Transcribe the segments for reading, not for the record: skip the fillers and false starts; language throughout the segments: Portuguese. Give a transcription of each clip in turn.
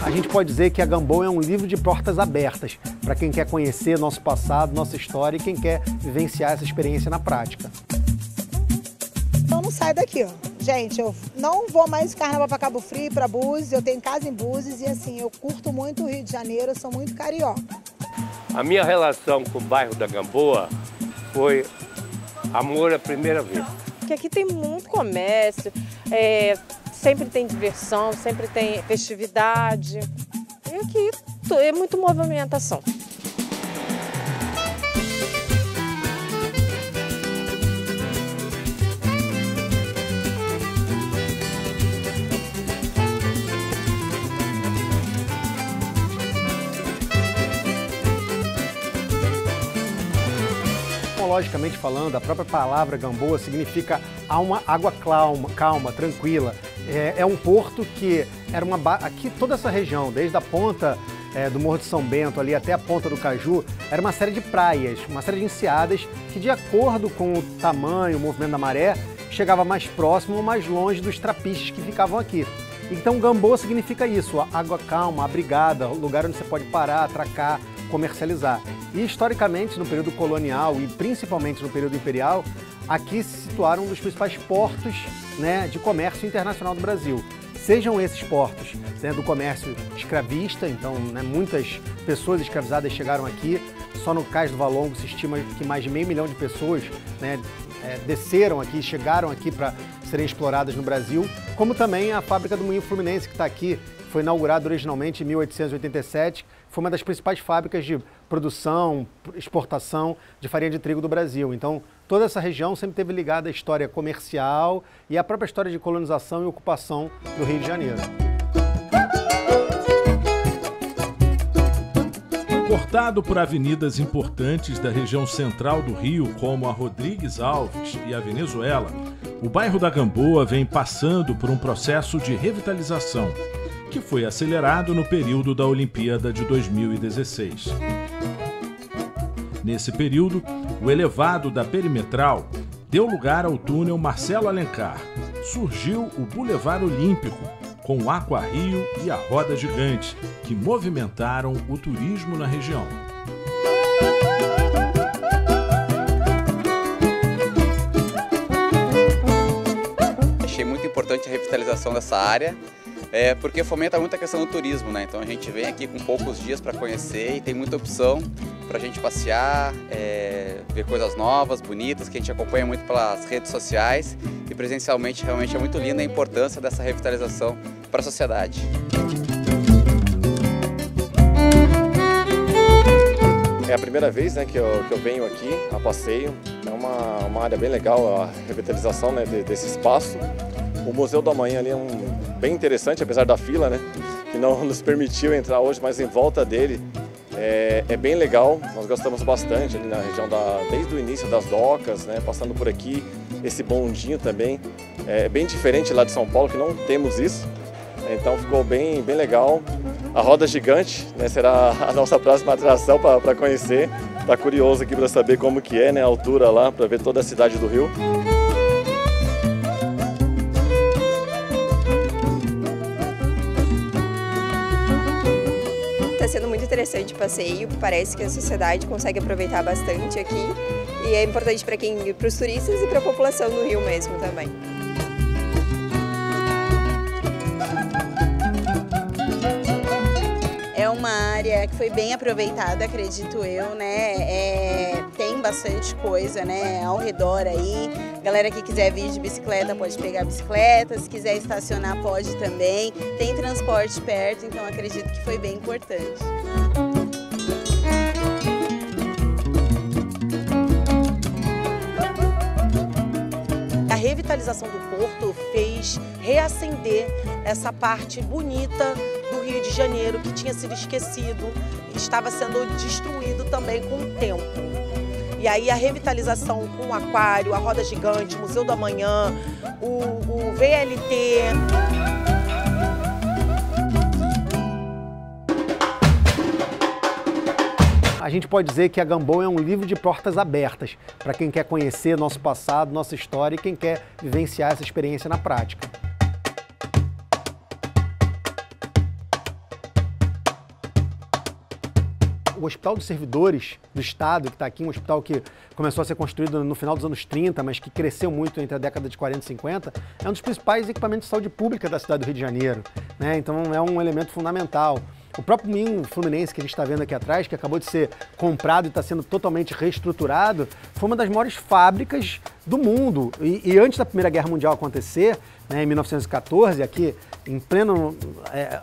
A gente pode dizer que a Gamboa é um livro de portas abertas para quem quer conhecer nosso passado, nossa história e quem quer vivenciar essa experiência na prática. Eu não saio daqui, ó. Gente, eu não vou mais de carnaval para Cabo Frio, para Búzios, eu tenho casa em Búzios e assim, eu curto muito o Rio de Janeiro, eu sou muito carioca. A minha relação com o bairro da Gamboa foi amor à primeira vista. Porque aqui tem muito comércio, sempre tem diversão, sempre tem festividade. E aqui é muito movimentação. Etimologicamente falando, a própria palavra Gamboa significa água calma, tranquila. É um porto que era aqui toda essa região, desde a ponta do Morro de São Bento ali até a ponta do Caju, era uma série de praias, uma série de enseadas que, de acordo com o tamanho, o movimento da maré, chegava mais próximo ou mais longe dos trapiches que ficavam aqui. Então Gamboa significa isso, água calma, abrigada, lugar onde você pode parar, atracar, comercializar. E historicamente, no período colonial e principalmente no período imperial, aqui se situaram um dos principais portos, né, de comércio internacional do Brasil. Sejam esses portos, né, do comércio escravista, então, né, muitas pessoas escravizadas chegaram aqui. Só no Cais do Valongo se estima que mais de 500 mil de pessoas, né, desceram aqui, chegaram aqui para serem exploradas no Brasil, como também a fábrica do Moinho Fluminense, que está aqui, foi inaugurada originalmente em 1887, foi uma das principais fábricas de produção, exportação de farinha de trigo do Brasil. Então, toda essa região sempre teve ligada à história comercial e à própria história de colonização e ocupação do Rio de Janeiro. Cortado por avenidas importantes da região central do Rio, como a Rodrigues Alves e a Venezuela, o bairro da Gamboa vem passando por um processo de revitalização, que foi acelerado no período da Olimpíada de 2016. Nesse período, o elevado da Perimetral deu lugar ao túnel Marcelo Alencar. Surgiu o Boulevard Olímpico, com o Aqua Rio e a Roda Gigante, que movimentaram o turismo na região. Achei muito importante a revitalização dessa área, porque fomenta muito a questão do turismo, né? Então a gente vem aqui com poucos dias para conhecer e tem muita opção para a gente passear, ver coisas novas, bonitas, que a gente acompanha muito pelas redes sociais e presencialmente realmente é muito linda a importância dessa revitalização para a sociedade. É a primeira vez, né, que eu venho aqui a passeio. É uma área bem legal a revitalização, né, desse espaço. O Museu do Amanhã ali é bem interessante, apesar da fila, né, que não nos permitiu entrar hoje, mas em volta dele é bem legal. Nós gostamos bastante ali na região desde o início das docas, né, passando por aqui, esse bondinho também. É bem diferente lá de São Paulo, que não temos isso. Então ficou bem legal. A Roda Gigante, né, será a nossa próxima atração para conhecer. Está curioso aqui para saber como que é, né, a altura lá, para ver toda a cidade do Rio. Está sendo muito interessante o passeio, parece que a sociedade consegue aproveitar bastante aqui e é importante para os turistas e para a população do Rio mesmo também. É uma área que foi bem aproveitada, acredito eu, né? Tem bastante coisa, né, ao redor aí. Galera que quiser vir de bicicleta pode pegar a bicicleta, se quiser estacionar pode também. Tem transporte perto, então acredito que foi bem importante. A revitalização do porto fez reacender essa parte bonita do Rio de Janeiro, que tinha sido esquecido, estava sendo destruído também com o tempo. E aí a revitalização com o Aquário, a Roda Gigante, o Museu do Amanhã, o VLT... A gente pode dizer que a Gamboa é um livro de portas abertas para quem quer conhecer nosso passado, nossa história e quem quer vivenciar essa experiência na prática. o Hospital dos Servidores do Estado, que está aqui, um hospital que começou a ser construído no final dos anos 30, mas que cresceu muito entre a década de 40 e 50, é um dos principais equipamentos de saúde pública da cidade do Rio de Janeiro, né? Então é um elemento fundamental. O próprio Moinho Fluminense que a gente está vendo aqui atrás, que acabou de ser comprado e está sendo totalmente reestruturado, foi uma das maiores fábricas do mundo. E antes da Primeira Guerra Mundial acontecer, né, em 1914, aqui em pleno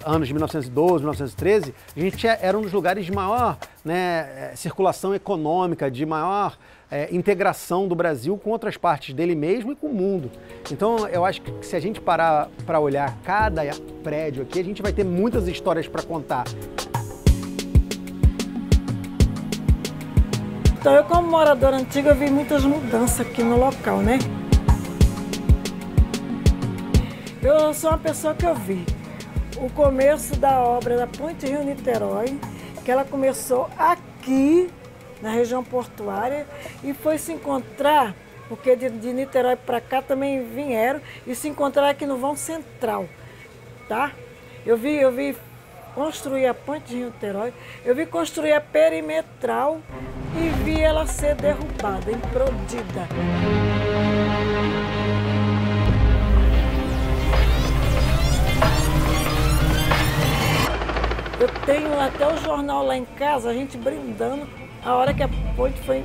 anos de 1912, 1913, a gente era um dos lugares de maior, né, circulação econômica, de maior integração do Brasil com outras partes dele mesmo e com o mundo. Então eu acho que se a gente parar para olhar cada prédio aqui, a gente vai ter muitas histórias para contar. Então eu, como moradora antiga, vi muitas mudanças aqui no local, né? Eu sou uma pessoa que eu vi o começo da obra da Ponte Rio-Niterói, que ela começou aqui, na região portuária, e foi se encontrar, porque de Niterói para cá também vieram, e se encontraram aqui no vão central, tá? Eu vi construir a Ponte Rio-Niterói, eu vi construir a perimetral e vi ela ser derrubada, implodida. Eu tenho até o jornal lá em casa, a gente brindando a hora que a ponte foi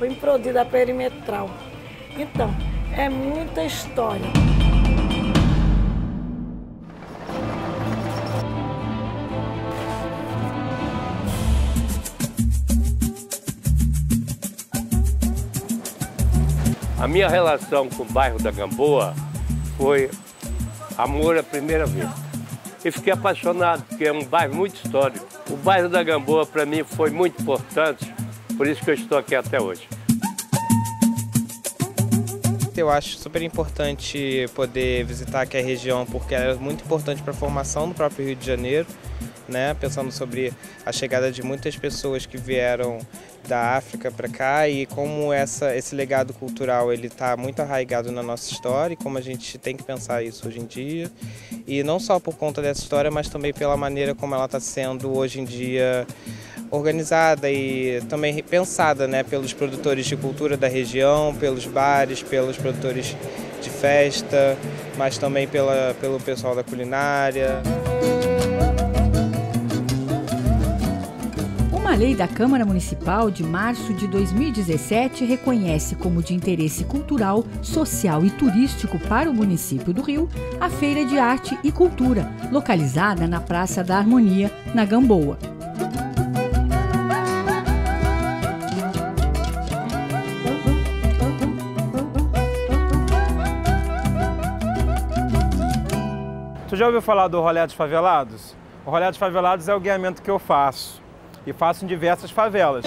implodida, a perimetral. Então, é muita história. A minha relação com o bairro da Gamboa foi amor à primeira vista. E fiquei apaixonado, porque é um bairro muito histórico. O bairro da Gamboa, para mim, foi muito importante, por isso que eu estou aqui até hoje. Eu acho super importante poder visitar aqui a região, porque é muito importante para a formação do próprio Rio de Janeiro, né? Pensando sobre a chegada de muitas pessoas que vieram da África para cá e como esse legado cultural ele está muito arraigado na nossa história e como a gente tem que pensar isso hoje em dia. E não só por conta dessa história, mas também pela maneira como ela está sendo hoje em dia organizada e também pensada, né, pelos produtores de cultura da região, pelos bares, pelos produtores de festa, mas também pelo pessoal da culinária. Uma lei da Câmara Municipal de março de 2017 reconhece como de interesse cultural, social e turístico para o município do Rio a Feira de Arte e Cultura, localizada na Praça da Harmonia, na Gamboa. Tu já ouviu falar do Rolê dos Favelados? O Rolê dos Favelados é o guiamento que eu faço. E faço em diversas favelas.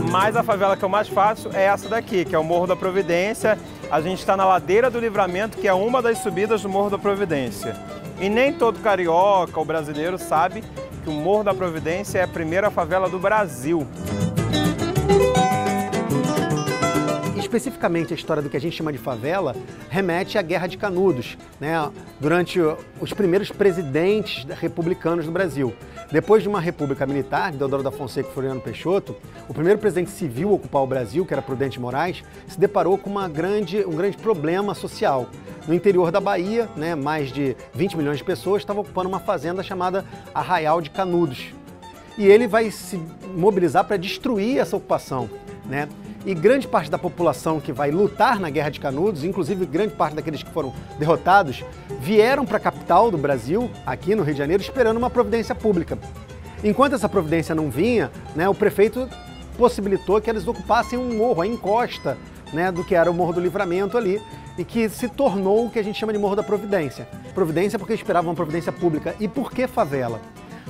Mas a favela que eu mais faço é essa daqui, que é o Morro da Providência. A gente está na Ladeira do Livramento, que é uma das subidas do Morro da Providência. E nem todo carioca ou brasileiro sabe que o Morro da Providência é a primeira favela do Brasil. Especificamente a história do que a gente chama de favela remete à Guerra de Canudos, né? Durante os primeiros presidentes republicanos do Brasil. Depois de uma república militar, de Deodoro da Fonseca e Floriano Peixoto, o primeiro presidente civil a ocupar o Brasil, que era Prudente Moraes, se deparou com um grande problema social. No interior da Bahia, né, mais de 20 milhões de pessoas estavam ocupando uma fazenda chamada Arraial de Canudos. E ele vai se mobilizar para destruir essa ocupação, né? E grande parte da população que vai lutar na Guerra de Canudos, inclusive grande parte daqueles que foram derrotados, vieram para a capital do Brasil, aqui no Rio de Janeiro, esperando uma providência pública. Enquanto essa providência não vinha, né, o prefeito possibilitou que eles ocupassem um morro, a encosta, né, do que era o Morro do Livramento ali, e que se tornou o que a gente chama de Morro da Providência. Providência porque esperavam uma providência pública. E por que favela?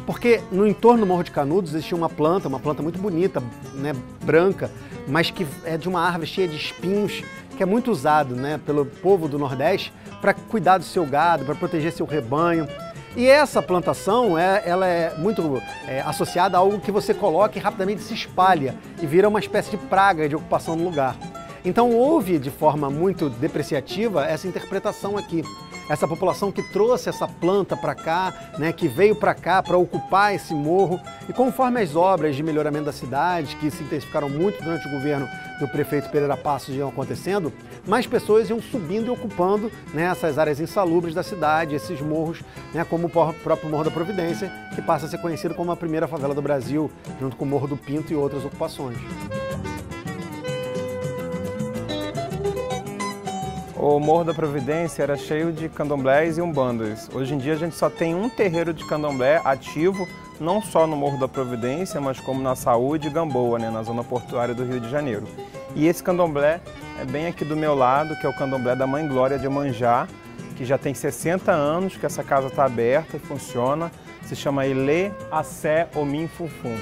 Porque no entorno do Morro de Canudos existia uma planta muito bonita, né, branca, mas que é de uma árvore cheia de espinhos, que é muito usado, né, pelo povo do Nordeste para cuidar do seu gado, para proteger seu rebanho. E essa plantação, ela é muito associada a algo que você coloca e rapidamente se espalha e vira uma espécie de praga de ocupação no lugar. Então houve, de forma muito depreciativa, essa interpretação aqui. Essa população que trouxe essa planta para cá, né, que veio para cá para ocupar esse morro. E conforme as obras de melhoramento da cidade, que se intensificaram muito durante o governo do prefeito Pereira Passos, iam acontecendo, mais pessoas iam subindo e ocupando, né, essas áreas insalubres da cidade, esses morros, né, como o próprio Morro da Providência, que passa a ser conhecido como a primeira favela do Brasil, junto com o Morro do Pinto e outras ocupações. O Morro da Providência era cheio de candomblés e umbandas. Hoje em dia a gente só tem um terreiro de candomblé ativo, não só no Morro da Providência, mas como na Saúde e Gamboa, né, na zona portuária do Rio de Janeiro. E esse candomblé é bem aqui do meu lado, que é o candomblé da Mãe Glória de Iemanjá, que já tem 60 anos que essa casa está aberta e funciona. Se chama Ilê Assé Omim Fufum.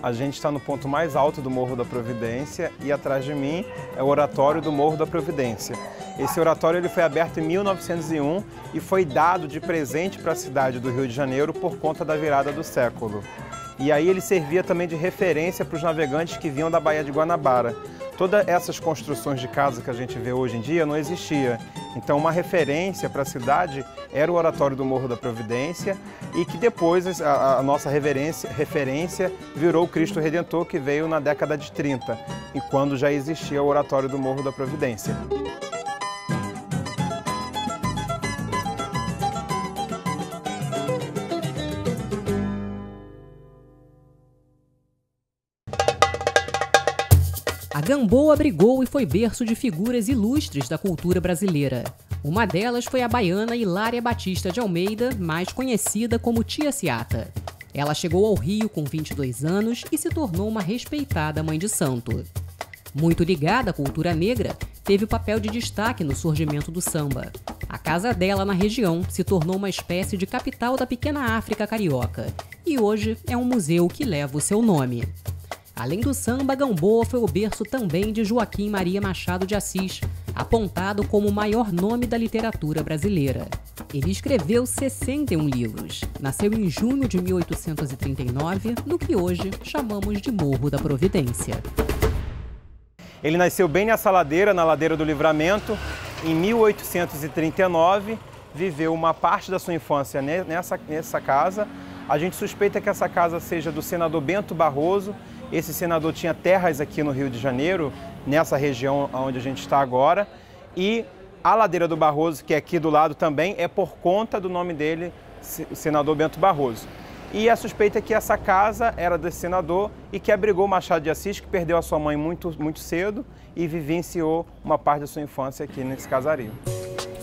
A gente está no ponto mais alto do Morro da Providência e atrás de mim é o Oratório do Morro da Providência. Esse oratório ele foi aberto em 1901 e foi dado de presente para a cidade do Rio de Janeiro por conta da virada do século. E aí ele servia também de referência para os navegantes que vinham da Baía de Guanabara. Todas essas construções de casa que a gente vê hoje em dia não existia. Então uma referência para a cidade era o Oratório do Morro da Providência e que depois a nossa referência virou o Cristo Redentor, que veio na década de 30, e quando já existia o Oratório do Morro da Providência. A Gamboa abrigou e foi berço de figuras ilustres da cultura brasileira. Uma delas foi a baiana Hilária Batista de Almeida, mais conhecida como Tia Ciata. Ela chegou ao Rio com 22 anos e se tornou uma respeitada mãe de santo. Muito ligada à cultura negra, teve papel de destaque no surgimento do samba. A casa dela na região se tornou uma espécie de capital da pequena África carioca e hoje é um museu que leva o seu nome. Além do samba, Gamboa foi o berço também de Joaquim Maria Machado de Assis, apontado como o maior nome da literatura brasileira. Ele escreveu 61 livros. Nasceu em junho de 1839, no que hoje chamamos de Morro da Providência. Ele nasceu bem nessa ladeira, na Ladeira do Livramento. Em 1839, viveu uma parte da sua infância nessa casa. A gente suspeita que essa casa seja do senador Bento Barroso. Esse senador tinha terras aqui no Rio de Janeiro, nessa região onde a gente está agora. E a Ladeira do Barroso, que é aqui do lado também, é por conta do nome dele, senador Bento Barroso. E a suspeita é que essa casa era desse senador e que abrigou Machado de Assis, que perdeu a sua mãe muito cedo e vivenciou uma parte da sua infância aqui nesse casario.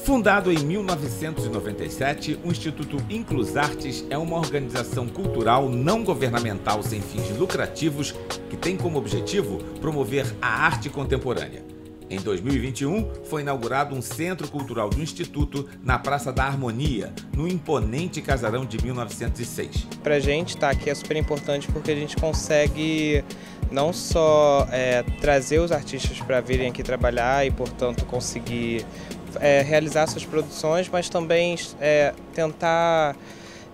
Fundado em 1997, o Instituto Inclusartes é uma organização cultural não governamental sem fins lucrativos que tem como objetivo promover a arte contemporânea. Em 2021, foi inaugurado um centro cultural do Instituto na Praça da Harmonia, no imponente casarão de 1906. Para a gente estar aqui é super importante porque a gente consegue não só trazer os artistas para virem aqui trabalhar e, portanto, conseguir realizar suas produções, mas também tentar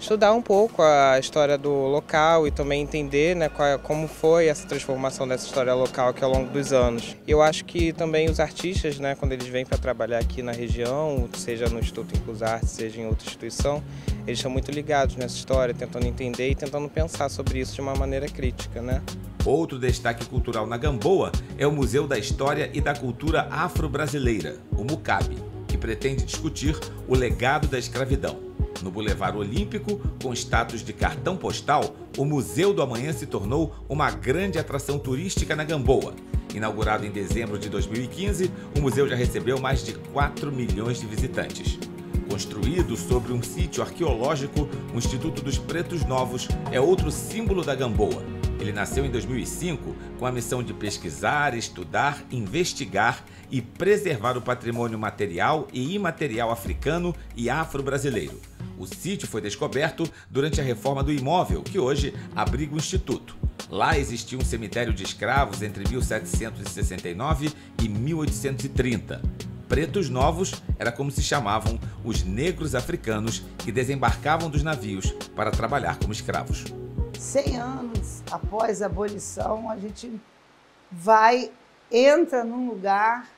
estudar um pouco a história do local e também entender, né, como foi essa transformação dessa história local aqui ao longo dos anos. E eu acho que também os artistas, né, quando eles vêm para trabalhar aqui na região, seja no Instituto Inclusartes, seja em outra instituição, eles estão muito ligados nessa história, tentando entender e tentando pensar sobre isso de uma maneira crítica, né? Outro destaque cultural na Gamboa é o Museu da História e da Cultura Afro-Brasileira, o MUCAB, que pretende discutir o legado da escravidão. No Boulevard Olímpico, com status de cartão postal, o Museu do Amanhã se tornou uma grande atração turística na Gamboa. Inaugurado em dezembro de 2015, o museu já recebeu mais de 4 milhões de visitantes. Construído sobre um sítio arqueológico, o Instituto dos Pretos Novos é outro símbolo da Gamboa. Ele nasceu em 2005 com a missão de pesquisar, estudar, investigar e preservar o patrimônio material e imaterial africano e afro-brasileiro. O sítio foi descoberto durante a reforma do imóvel, que hoje abriga o Instituto. Lá existia um cemitério de escravos entre 1769 e 1830. Pretos Novos era como se chamavam os negros africanos que desembarcavam dos navios para trabalhar como escravos. 100 anos após a abolição, a gente entra num lugar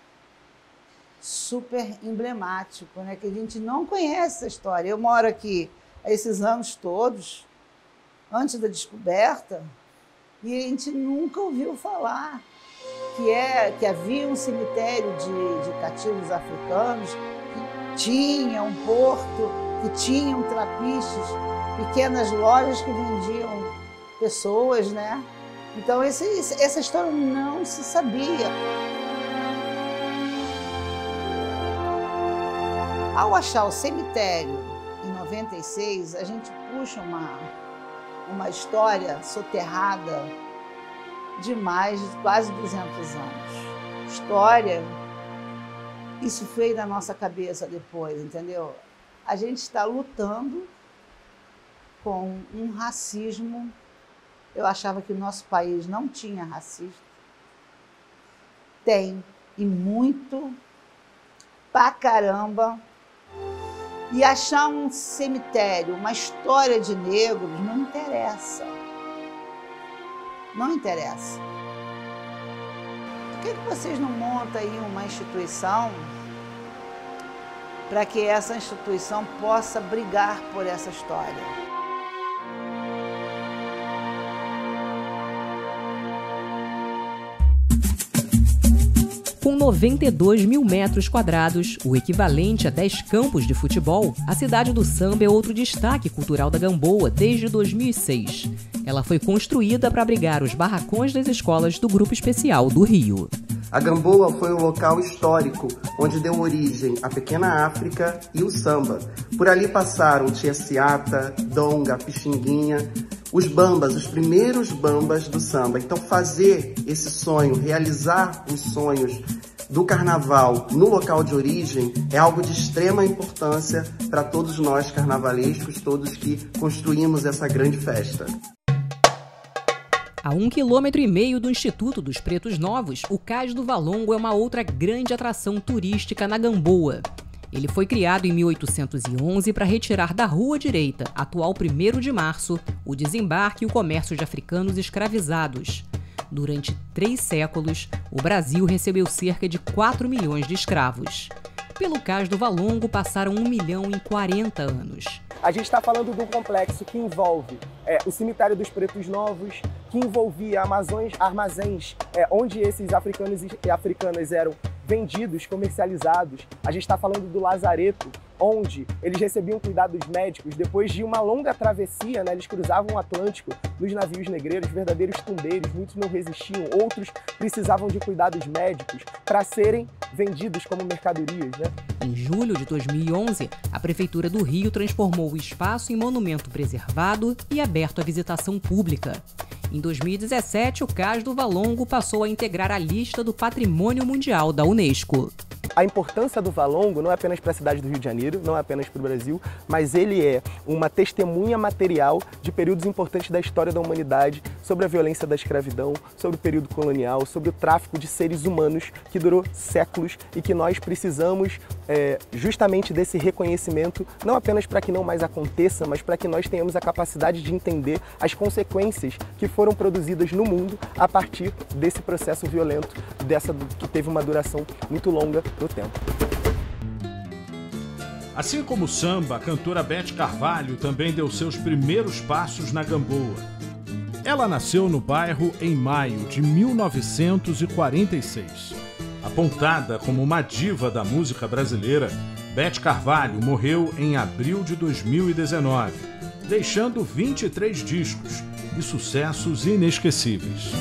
super emblemático, né? Que a gente não conhece essa história. Eu moro aqui há esses anos todos, antes da descoberta, e a gente nunca ouviu falar que havia um cemitério de cativos africanos, que tinha um porto, que tinham trapiches, pequenas lojas que vendiam pessoas, né? Então essa história não se sabia. Ao achar o cemitério em 96, a gente puxa uma história soterrada de mais de quase 200 anos. História, isso veio da nossa cabeça depois, entendeu? A gente está lutando com um racismo. Eu achava que o nosso país não tinha racista. Tem, e muito, pra caramba. E achar um cemitério, uma história de negros, não interessa. Não interessa. Por que vocês não montam aí uma instituição para que essa instituição possa brigar por essa história? Com 92 mil metros quadrados, o equivalente a 10 campos de futebol, a cidade do samba é outro destaque cultural da Gamboa desde 2006. Ela foi construída para abrigar os barracões das escolas do Grupo Especial do Rio. A Gamboa foi um local histórico onde deu origem à Pequena África e o samba. Por ali passaram Tia Ciata, Donga, Pixinguinha, os bambas, os primeiros bambas do samba. Então fazer esse sonho, realizar os sonhos do carnaval no local de origem é algo de extrema importância para todos nós carnavalescos, todos que construímos essa grande festa. A 1,5 km do Instituto dos Pretos Novos, o Cais do Valongo é uma outra grande atração turística na Gamboa. Ele foi criado em 1811 para retirar da Rua Direita, atual 1º de Março, o desembarque e o comércio de africanos escravizados. Durante 3 séculos, o Brasil recebeu cerca de 4 milhões de escravos. Pelo Cais do Valongo passaram 1 milhão em 40 anos. A gente está falando de um complexo que envolve o cemitério dos Pretos Novos, que envolvia armazéns onde esses africanos e africanas eram vendidos, comercializados. A gente está falando do lazareto, onde eles recebiam cuidados médicos. Depois de uma longa travessia, né, eles cruzavam o Atlântico nos navios negreiros, verdadeiros tumbeiros, muitos não resistiam, outros precisavam de cuidados médicos para serem vendidos como mercadorias, né? Em julho de 2011, a Prefeitura do Rio transformou o espaço em monumento preservado e aberto à visitação pública. Em 2017, o Cais do Valongo passou a integrar a lista do Patrimônio Mundial da Unesco. A importância do Valongo não é apenas para a cidade do Rio de Janeiro, não é apenas para o Brasil, mas ele é uma testemunha material de períodos importantes da história da humanidade, sobre a violência da escravidão, sobre o período colonial, sobre o tráfico de seres humanos que durou séculos e que nós precisamos justamente desse reconhecimento, não apenas para que não mais aconteça, mas para que nós tenhamos a capacidade de entender as consequências que foram produzidas no mundo a partir desse processo violento, que teve uma duração muito longa no tempo. Assim como o samba, a cantora Beth Carvalho também deu seus primeiros passos na Gamboa. Ela nasceu no bairro em maio de 1946. Apontada como uma diva da música brasileira, Beth Carvalho morreu em abril de 2019, deixando 23 discos e sucessos inesquecíveis.